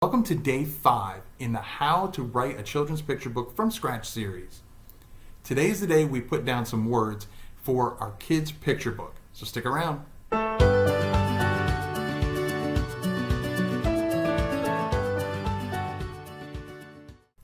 Welcome to day 5 in the How to Write a Children's Picture Book from Scratch series. Today is the day we put down some words for our kids' picture book, so stick around.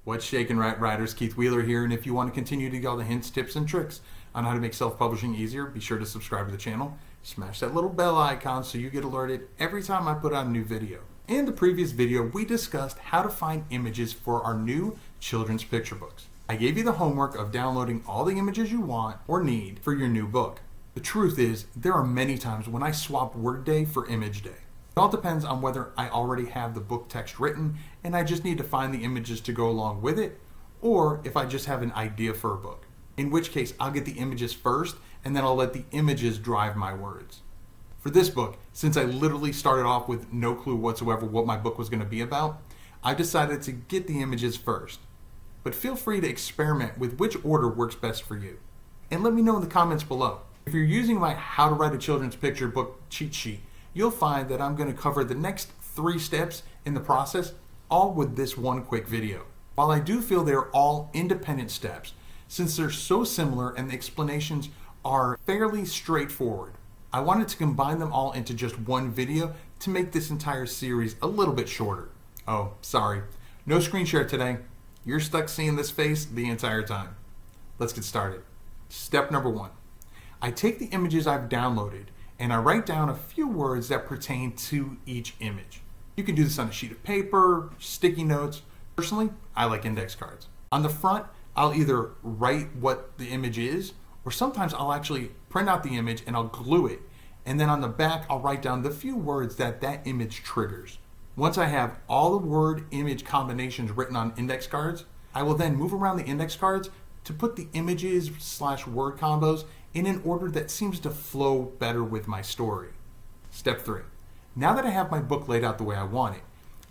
What's shaking, Right Riders? Keith Wheeler here, and if you want to continue to get all the hints, tips, and tricks on how to make self-publishing easier, be sure to subscribe to the channel. Smash that little bell icon so you get alerted every time I put out a new video. In the previous video, we discussed how to find images for our new children's picture books. I gave you the homework of downloading all the images you want or need for your new book. The truth is, there are many times when I swap Word Day for Image Day. It all depends on whether I already have the book text written and I just need to find the images to go along with it, or if I just have an idea for a book. In which case, I'll get the images first and then I'll let the images drive my words. For this book, since I literally started off with no clue whatsoever what my book was going to be about, I decided to get the images first. But feel free to experiment with which order works best for you. And let me know in the comments below. If you're using my How to Write a Children's Picture Book cheat sheet, you'll find that I'm going to cover the next 3 steps in the process, all with this one quick video. While I do feel they're all independent steps, since they're so similar and the explanations are fairly straightforward, I wanted to combine them all into just one video to make this entire series a little bit shorter. Oh, sorry, no screen share today. You're stuck seeing this face the entire time. Let's get started. Step number 1. I take the images I've downloaded and I write down a few words that pertain to each image. You can do this on a sheet of paper, sticky notes. Personally, I like index cards. On the front, I'll either write what the image is, or sometimes I'll actually print out the image and I'll glue it. And then on the back, I'll write down the few words that image triggers. Once I have all the word-image combinations written on index cards, I will then move around the index cards to put the images/word combos in an order that seems to flow better with my story. Step 3. Now that I have my book laid out the way I want it,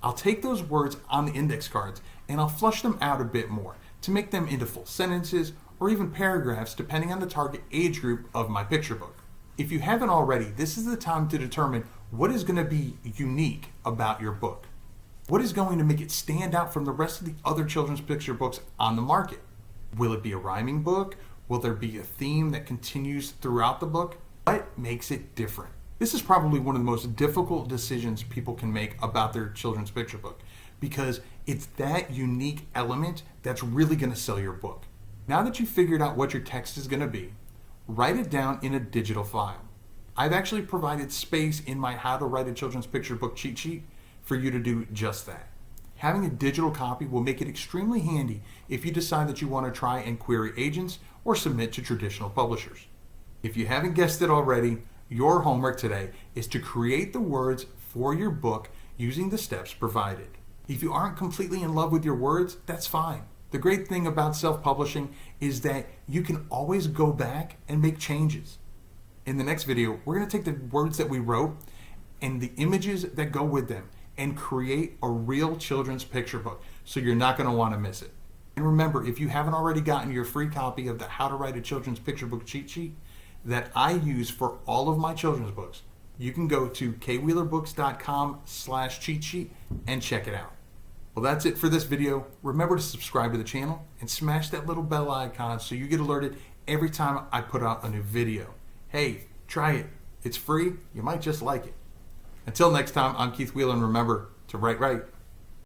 I'll take those words on the index cards and I'll flush them out a bit more to make them into full sentences or even paragraphs depending on the target age group of my picture book. If you haven't already, this is the time to determine what is going to be unique about your book. What is going to make it stand out from the rest of the other children's picture books on the market? Will it be a rhyming book? Will there be a theme that continues throughout the book? What makes it different? This is probably one of the most difficult decisions people can make about their children's picture book because it's that unique element that's really going to sell your book. Now that you've figured out what your text is going to be, write it down in a digital file. I've actually provided space in my How to Write a Children's Picture Book cheat sheet for you to do just that. Having a digital copy will make it extremely handy if you decide that you want to try and query agents or submit to traditional publishers. If you haven't guessed it already, your homework today is to create the words for your book using the steps provided. If you aren't completely in love with your words, that's fine. The great thing about self-publishing is that you can always go back and make changes. In the next video, we're going to take the words that we wrote and the images that go with them and create a real children's picture book, so you're not going to want to miss it. And remember, if you haven't already gotten your free copy of the How to Write a Children's Picture Book cheat sheet that I use for all of my children's books, you can go to kwheelerbooks.com/cheat sheet and check it out. Well, that's it for this video. Remember to subscribe to the channel and smash that little bell icon so you get alerted every time I put out a new video. Hey, try it. It's free. You might just like it. Until next time, I'm Keith Wheeler, and remember to write right.